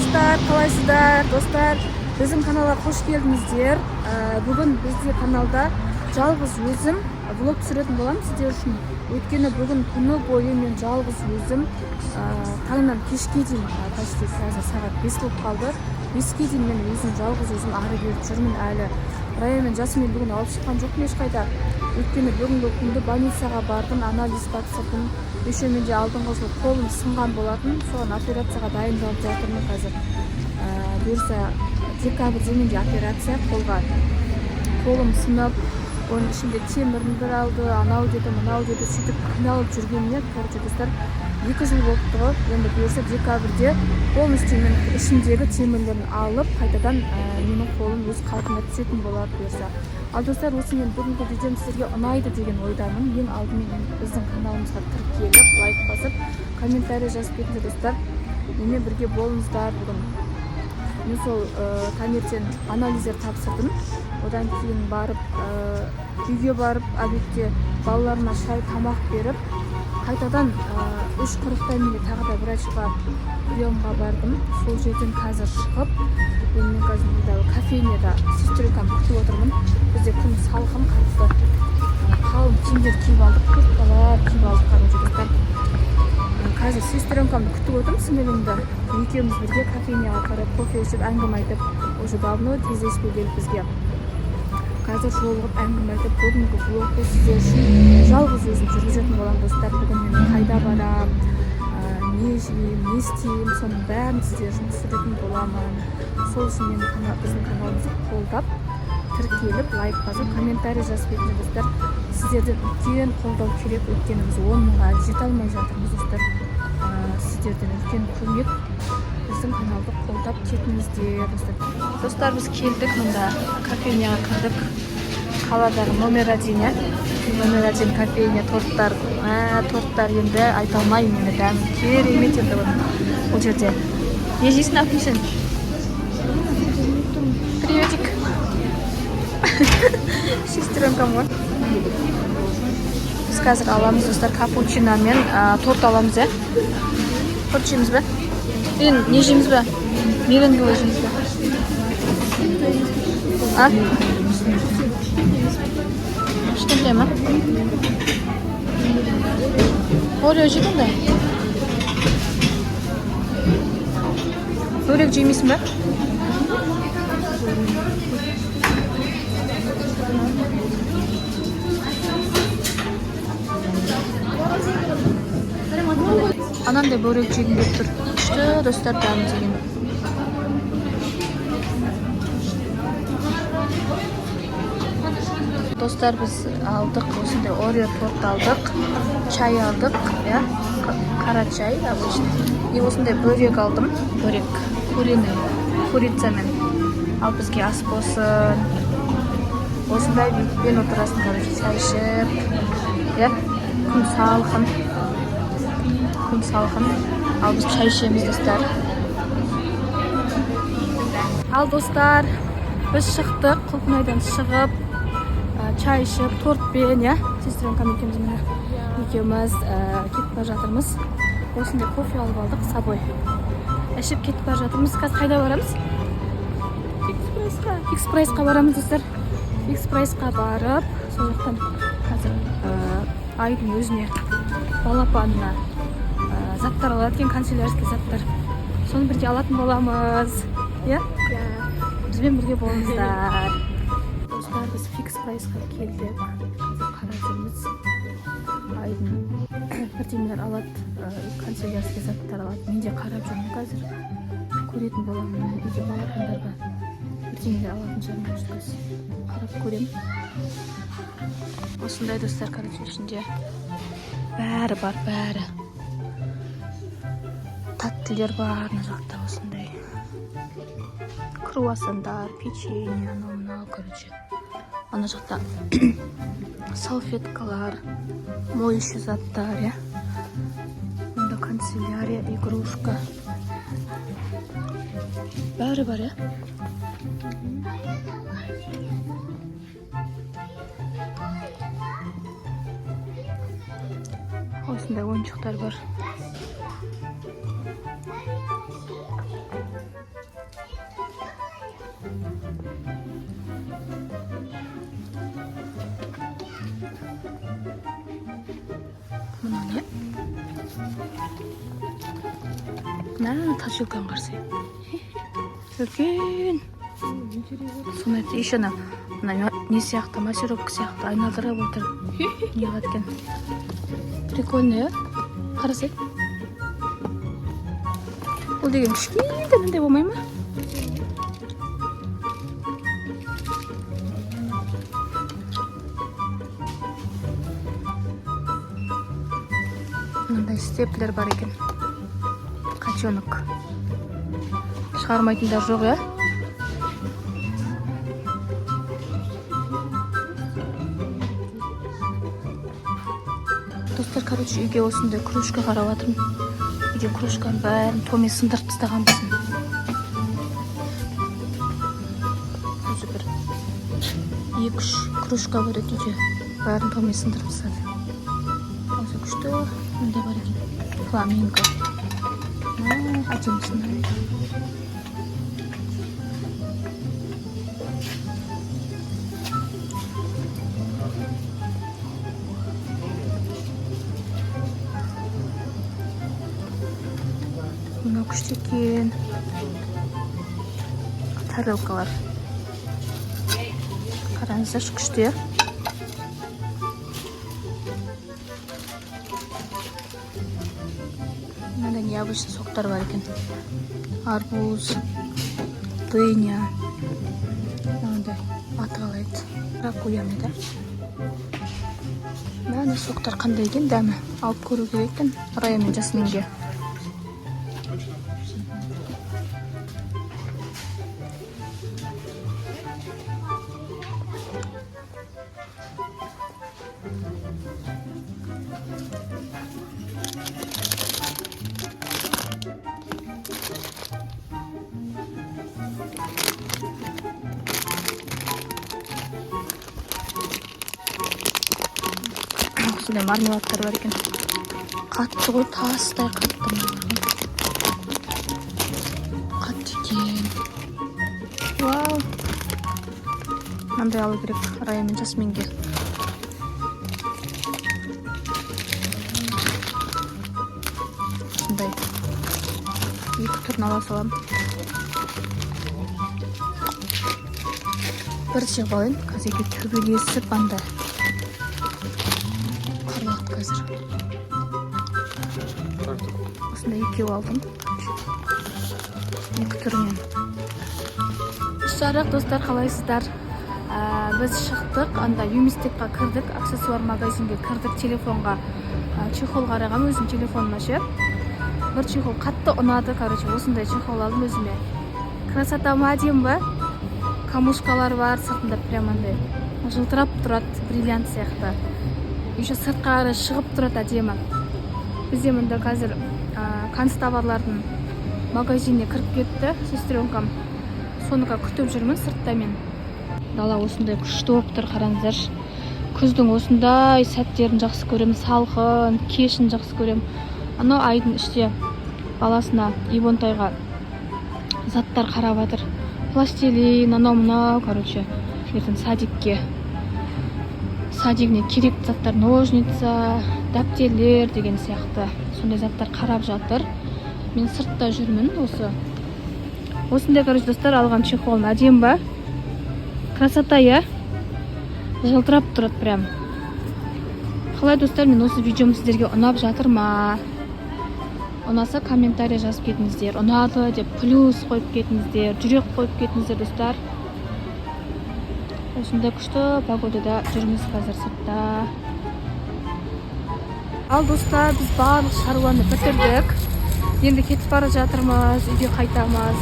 достар, қалайсыздар? Достар, біздің каналға қош келдіңіздер. Бүгін бізде каналда жалғыз өзім влог түсіретін боламын сіздер үшін. Өйткені бүгін күні бойы мен жалғыз өзім таңнан кешке дейін, почти қазір сағат 5 болып қалды. 5-ке дейін мен өзім жалғыз өзім ары келіп жүрмін әлі. Рая мен Жасмин бүгін алып шыққан жоқпын ешқайда. Өйткені бүгінгі күнді больницаға бардым, анализ тапсырдым. Үшеумен де алдыңғы жыл қолым сынған болатын. Соған операцияға дайындалып жатырмын қазір. Бұйырса декабрьде менде операция қолға. Қолым сынып, оның ішінде темірін бір алды, анау деді, мынау деді, сөйтіп қиналып жүргеніне, короче достар, 2 жыл болыпты ғой. Енді бұйырса декабрьде полностью мен ішіндегі темірлерін алып, қайтадан менің қолым өз қалпына түсетін болады бұйырса. Ал достар, осы мен бүгінгі видеом сіздерге ұнайды деген ойдамын. Ең алдымен біздің каналымызға тіркеліп, лайк басып, комментарий жазып кетіңіздер достар. Менімен бірге болыңыздар. Бүгін мен сол таңертең анализдер тапсырдым. Одан кейін барып, үйге барып, обедте балаларыма шай, тамақ беріп, қайтадан 3:40-та менде тағы да врачқа приемға бардым. Сол жерден қазір шығып, мен қазір burada кофейняда сестренкам күтіп отырмын. Бізде күн салқын, қатты қалың киімдер киіп алдық, курткалар киіп алдық, достар. Қазір сестренкамды күтіп отырмын, сіңілімді. Екеуміз бірге кофейняға қарап, кофе ішіп, әңгіме айтып, уже давно тездеспей келіп бізге. Қазір жолығып әңгіме айтып, бүгінгі влогты сіздер үшін жалғыз өзім жүргізетін боламын достар. Бүгін мен қайда барам, не жеймін, не істеймін, соның бәрін сіздер үшін түсіретін боламын. Сол үшін мен біздің каналымызды қолдап, тіркеліп, лайк басып, комментарий жазып кетіңіздер достар. Сіздерден үлкен қолдау керек, өйткені біз 10 мыңға жете алмай жатырмыз достар. Сіздерден үлкен көмек, біздің каналды қолдап кетіңіздер достар. Достар, біз келдік, мұнда кофейняға кірдік. Қаладағы номер 1, номер 1 кофейня, торттар. Торттар енді айта алмаймын, мені дәмі керемет енді бұл жерде. Не жейсің, апмишін? Приветик. Сестренкам ғой. Біз қазір аламыз достар, капучино мен торт аламыз, торт жейміз бе? Не жейміз бе? Меренговый жейміз бе? Кішкентай ма? Орео жейдің бе? Бөлек жеймейсің бе? Анандай бөлек жегім келіп тұр. Күшті достар, дәмі деген. Достар, біз алдық, осындай орео торт алдық, чай алдық, қара чай, обычный. И осындай бөрек алдым, бөрек, куриный, курицамен. Ал бізге ас болсын. Осындай бен отырасын, короче, чай ішіп, күн салқын. Күн салқын. Ал біз чай ішеміз достар. Ал достар, біз шықтық, Құлпынайдан шығып, чай ішіп, тортпен, сестренкам екеуміз кетіп бара жатырмыз. Осындай кофе алып алдық, собой. Ішіп кетіп бара жатырмыз. Қазір қайда барамыз? Фикс прайсқа барамыз достар. Фикс прайсқа барып, сол жақтан қазір айдың өзіне балапанына заттар алады екен, канцелярский заттар. Соны бірге алатын боламыз. Бізбен бірге болыңыздар. Достар, біз фикс прайсқа келдік. Қарап жүрміз. Айдың бірдемелер алады, канцелярский заттар алады. Мен де қарап жүрмін қазір. Көретін боламын. Үйде балапандарға бірдемелер алатын жармашкасы. Қарап көремін. Осындай достар, короче, ішінде бәрі бар, бәрі. Таттылер бар, мына жақта осындай. Круассандар, печенье, анау, короче. Ана жақта салфеткалар, моющий заттар, Мұнда канцелярия, игрушка. Бәрі бар, Осындай ойыншықтар бар. тасжелкан қарсы. Үлкен. Соны еще ана не сияқты, массировка сияқты айналдырып отыр. Неғат екен. Прикольный, қарасай. Бұл деген кішкентай мындай болмай ма? Мындай степлер бар екен. Котенок. Шығармайтындар жоқ, я? Достар, короче, үйге осындай кружка қарап жатырмын. Үйде кружканың бәрін Томи сындырып тастаған біздің. Өзі бір 2-3 кружка бар еді үйде. Бәрін Томи сындырып тастады. Осы күшті мындай бар екен. Фламинго. Әдемісін. Мына күшті екен. Тарелкалар. Қараңыздаршы, күшті. Мынандай необычный соктар бар екен. Арбуз, дыня. Мынандай аты қалайды. Ракуяны да. Мына соктар қандай екен, дәмі. Алып көру керек екен. Рая мен Жасминге. Осындай мармеладтар бар екен. Қатты ғой, тастай қатты. Қатты екен. Вау. Мынандай алу керек Рая мен Жасминге. Осындай 2 түрін ала салам. Бір жеп алайын. Қазірге төбелесіп анда. Қазір. Осындай 2 алдым. 2 түрінен. Жарық достар, қалайсыздар? Біз шықтық, анда Юмистикқа кірдік, аксессуар магазинге кірдік, телефонға чехол қарағам, өзім телефонына ше. Бір чехол қатты ұнады, короче, осындай чехол алдым өзіме. Красота ма деймін ба? Камушкалар бар, сыртында прям андай жылтырап тұрады, бриллиант сияқты. Еще сыртқа қарай шығып тұрады әдемі. Бізде мында қазір канцтоварлардың магазиніне кіріп кетті, сестренкам. Соныға күтіп жүрмін сыртта мен. Дала осындай күшті болып тұр, қараңыздар. Күздің осындай сәттерін жақсы көремін, салқын, кешін жақсы көремін. Анау айдың іште баласына Ивонтайға заттар қарап жатыр. Пластилин, анау-мынау, короче, ертең садигіне керек заттар, ножница, дәптерлер деген сияқты сондай заттар қарап жатыр. Мен сыртта жүрмін осы. Осындай, короче, достар, алған чехолын әдемі ба? Красота, я? Жылтырап тұрады прям. Қалай, достар, мен осы видеом сіздерге ұнап жатыр ма? Ұнаса комментарий жазып кетіңіздер. Ұнады деп плюс қойып кетіңіздер, жүрек қойып кетіңіздер, достар. Осындай күшті погодада жүрміз қазір сыртта. Ал достар, біз барлық шаруаны бітірдік. Енді кетіп бара жатырмыз, үйге қайтамыз.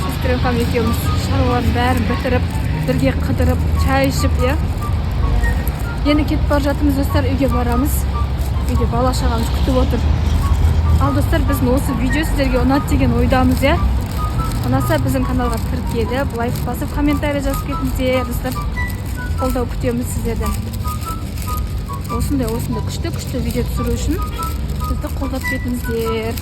Сестренкам екеуміз шаруаның бәрін бітіріп, бірге қыдырып, чай ішіп, е. Енді кетіп бара жатырмыз, достар, үйге барамыз. Үйде бала шағамыз күтіп отыр. Ал достар, біздің осы видео сіздерге ұнады деген ойдамыз, е. Ұнаса біздің каналға тіркеліп, лайк басып, комментарий жазып кетіңіздер, достар. Қолдау күтеміз сіздерден. Осындай күшті видео түсіру үшін бізді қолдап кетіңіздер.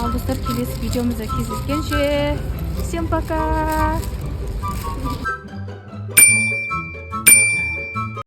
Ал достар, келесі видеомызда кездескенше, всем пока!